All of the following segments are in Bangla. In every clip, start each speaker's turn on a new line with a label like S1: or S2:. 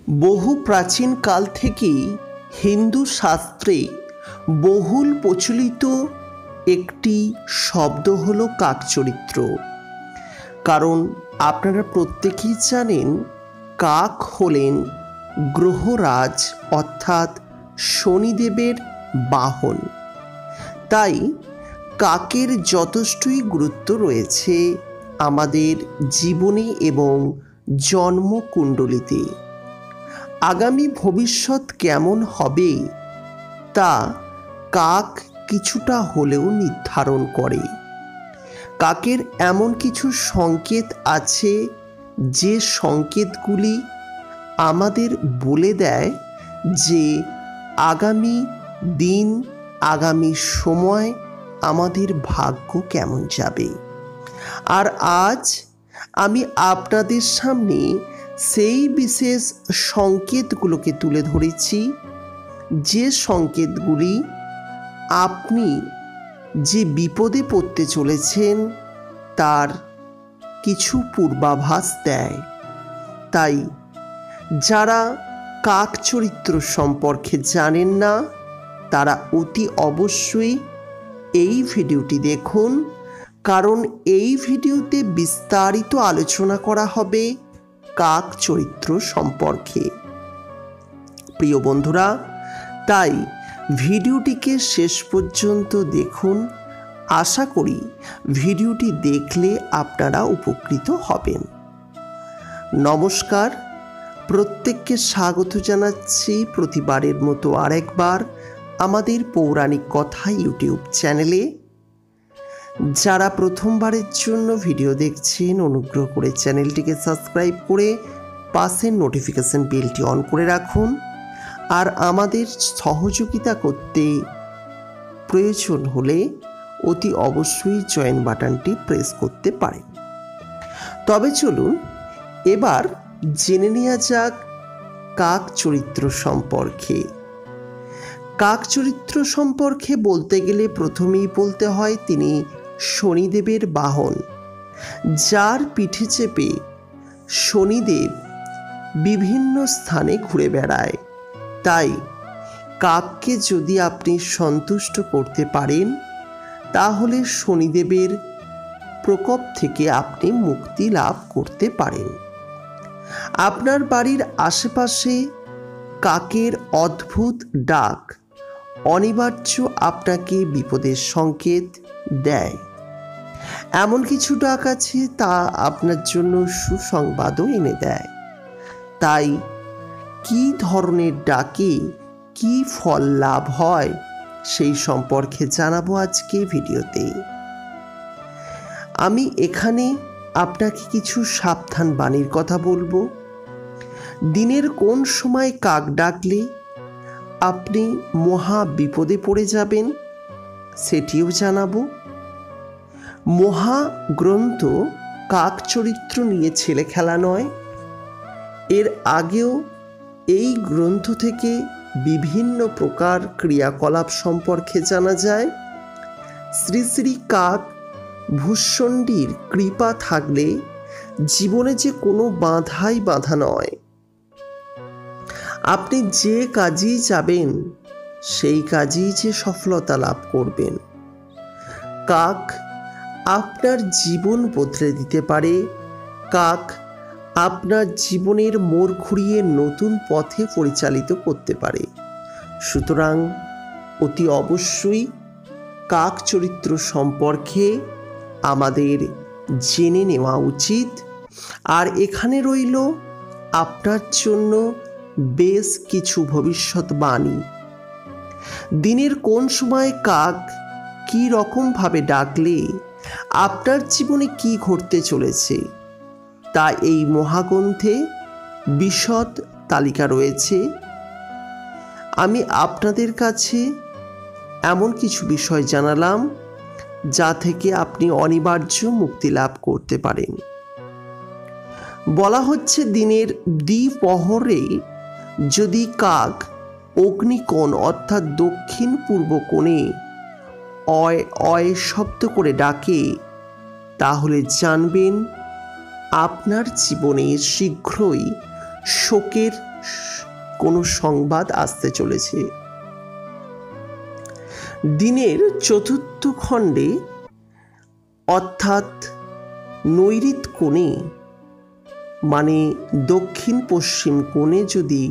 S1: বহু প্রাচীন কাল থেকেই হিন্দু শাস্ত্রে বহুল প্রচলিত একটি শব্দ হলো কাকচরিত্র। কারণ আপনারা প্রত্যেকেই জানেন কাক হলেন গ্রহরাজ অর্থাৎ শনিদেবের বাহন। তাই কাকের যথেষ্টই গুরুত্ব রয়েছে আমাদের জীবনে এবং জন্মকুণ্ডলিতে। আগামী ভবিষ্যৎ কেমন হবে তা কাক কিছুটা হলেও নির্ধারণ করে। কাকের এমন কিছু সংকেত আছে যে সংকেতগুলি আমাদের বলে দেয় যে আগামী দিন, আগামী সময় আমাদের ভাগ্য কেমন যাবে। আর আজ আমি আপনাদের সামনে সেই বিশেষ সংকেতগুলোকে তুলে ধরেছি, যে সংকেতগুলি আপনি যে বিপদে পড়তে চলেছেন তার কিছু পূর্বাভাস দেয়। তাই যারা কাক চরিত্র সম্পর্কে জানেন না তারা অতি অবশ্যই এই ভিডিওটি দেখুন, কারণ এই ভিডিওতে বিস্তারিত আলোচনা করা হবে কাক চরিত্র সম্পর্কে। প্রিয় বন্ধুরা, তাই ভিডিওটিকে শেষ পর্যন্ত দেখুন। আশা করি ভিডিওটি দেখলে আপনারা উপকৃত হবেন। নমস্কার, প্রত্যেককে স্বাগত জানাচ্ছি প্রতিবারের মতো আরেকবার আমাদের পৌরাণিক কথা ইউটিউব চ্যানেলে। যারা প্রথমবারের জন্য ভিডিও দেখছেন অনুগ্রহ করে চ্যানেলটিকে সাবস্ক্রাইব করে পাশের নোটিফিকেশন বেলটি অন করে রাখুন। আর আমাদের সহযোগিতা করতে প্রয়োজন হলে অতি অবশ্যই জয়েন বাটনটি প্রেস করতে পারেন। তবে চলুন এবার জেনে নেওয়া যাক কাক চরিত্র সম্পর্কে। কাক চরিত্র সম্পর্কে বলতে গেলে প্রথমেই বলতে হয় তিনি শনিদেবের বাহন, যার পিঠে চেপে শনিদেব বিভিন্ন স্থানে ঘুরে বেড়ায়। তাই কাককে যদি আপনি সন্তুষ্ট করতে পারেন তাহলে শনিদেবের প্রকোপ থেকে আপনি মুক্তি লাভ করতে পারেন। আপনার বাড়ির আশেপাশে কাকের অদ্ভুত ডাক অনিবার্য আপনাকে বিপদের সংকেত দেয়। এমন কিছু ডাক আছে তা আপনার জন্য সুসংবাদও এনে দেয়। তাই কী ধরনের ডাকে কী ফল লাভ হয় সেই সম্পর্কে জানাবো আজকে ভিডিওতে। আমি এখানে আপনাকে কিছু সাবধান বাণীর কথা বলবো। দিনের কোন সময় কাক ডাকলে আপনি মহা বিপদে পড়ে যাবেন সেটিও জানাবো। মহাগ্রন্থ কাক চরিত্র নিয়ে ছেলে খেলা নয়। এর আগেও এই গ্রন্থ থেকে বিভিন্ন প্রকার ক্রিয়াকলাপ সম্পর্কে জানা যায়। শ্রী শ্রী কাক ভূষণ্ডীর কৃপা থাকলে জীবনে যে কোনো বাধাই বাধা নয়। আপনি যে কাজেই যাবেন সেই কাজেই যে সফলতা লাভ করবেন। কাক আপনার জীবন বদলে দিতে পারে। কাক আপনার জীবনের মোড় ঘুরিয়ে নতুন পথে পরিচালিত করতে পারে। সুতরাং অতি অবশ্যই কাক চরিত্র সম্পর্কে আমাদের জেনে নেওয়া উচিত। আর এখানে রইল আপনার জন্য বেশ কিছু ভবিষ্যৎবাণী। দিনের কোন সময় কাক কী রকমভাবে ডাকলে আপনার জীবনে কি ঘটতে চলেছে তা এই মহাগ্রন্থে বিশদ তালিকা রয়েছে। আমি আপনাদের কাছে এমন কিছু বিষয় জানালাম যা থেকে আপনি অনিবার্য মুক্তি লাভ করতে পারেন। বলা হচ্ছে দিনের দ্বিপ্রহরে যদি কাক অগ্নিকোণ অর্থাৎ দক্ষিণ পূর্ব কোণে অয় অয় শব্দ করে ডাকে তাহলে জানবেন আপনার জীবনে শীঘ্রই শোকের কোনো সংবাদ আসতে চলেছে। দিনের চতুর্থ খণ্ডে অর্থাৎ নৈঋত কোণে মানে দক্ষিণ পশ্চিম কোণে যদি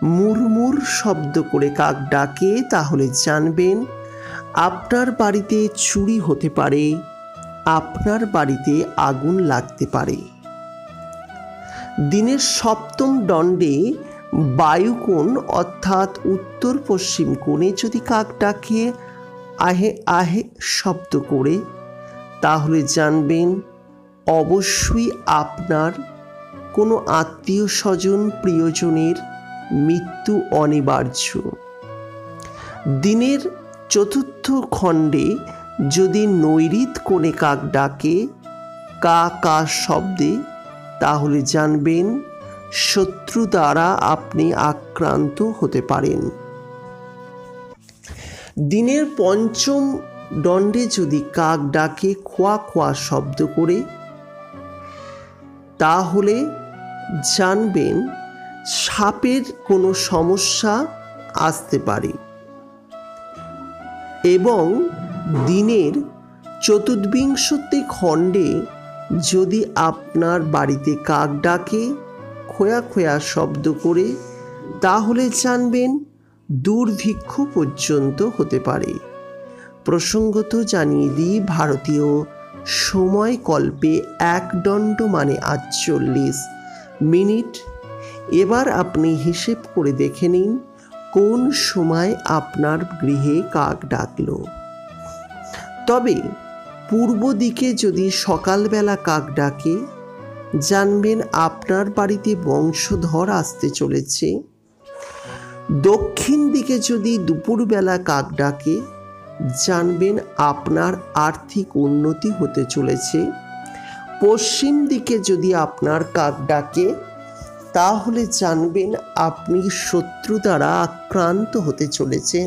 S1: মুরমুর শব্দ করে কাক ডাকে, তাহলে জানবেন আপনার বাড়িতে চুরি হতে পারে, আপনার বাড়িতে আগুন লাগতে পারে। দিনের সপ্তম দণ্ডে বায়ুকোণ অর্থাৎ উত্তর পশ্চিম কোণে যদি কাক ডাকে আহে আহে শব্দ করে, তাহলে জানবেন অবশ্যই আপনার কোনো আত্মীয় স্বজন প্রিয়জনের মৃত্যু অনিবার্য। দিনের চতুর্থ খণ্ডে যদি নৈঋত কোণে কাক ডাকে কা কা শব্দে, তাহলে জানবেন শত্রু দ্বারা আপনি আক্রান্ত হতে পারেন। দিনের পঞ্চম দণ্ডে যদি কাক ডাকে খোয়া খোয়া শব্দ করে, তাহলে জানবেন সাপের কোনো সমস্যা আসতে পারে। এবং দিনের চতুর্বিংশতি খণ্ডে যদি আপনার বাড়িতে কাক ডাকে খোয়া খোয়া শব্দ করে, তাহলে জানবেন দুর্ভিক্ষ পর্যন্ত হতে পারে। প্রসঙ্গত জানিয়ে দিই, ভারতীয় সময়কল্পে এক দণ্ড মানে 48 মিনিট। এবার আপনি হিসেব করে দেখে নিন কোন সময় আপনার গৃহে কাক ডাকলো। তবে পূর্ব দিকে যদি সকালবেলা কাক ডাকে, জানবেন আপনার বাড়িতে বংশধর আসতে চলেছে। দক্ষিণ দিকে যদি দুপুরবেলা কাক ডাকে, জানবেন আপনার আর্থিক উন্নতি হতে চলেছে। পশ্চিম দিকে যদি আপনার কাক ডাকে, তাহলে জানবেন আপনি শত্রু দ্বারা আক্রান্ত হতে চলেছেন।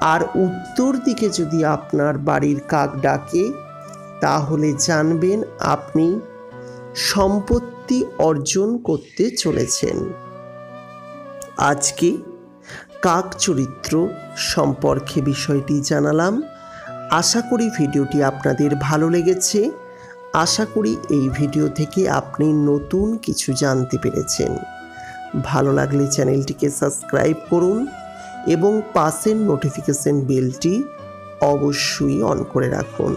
S1: আর উত্তর দিকে যদি আপনার বাড়ির কাক ডাকে, তাহলে জানবেন আপনি সম্পত্তি অর্জন করতে চলেছেন। আজকে কাক চরিত্র সম্পর্কে বিষয়টি জানালাম। আশা করি ভিডিওটি আপনাদের ভালো লেগেছে। আশা করি এই ভিডিও থেকে আপনি নতুন কিছু জানতে পেরেছেন। ভালো লাগলে চ্যানেলটিকে সাবস্ক্রাইব করুন এবং পাশের নোটিফিকেশন বেলটি অবশ্যই অন করে রাখুন।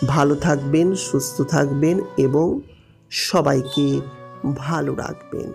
S1: ভালো থাকবেন, সুস্থ থাকবেন এবং সবাইকে ভালো রাখবেন।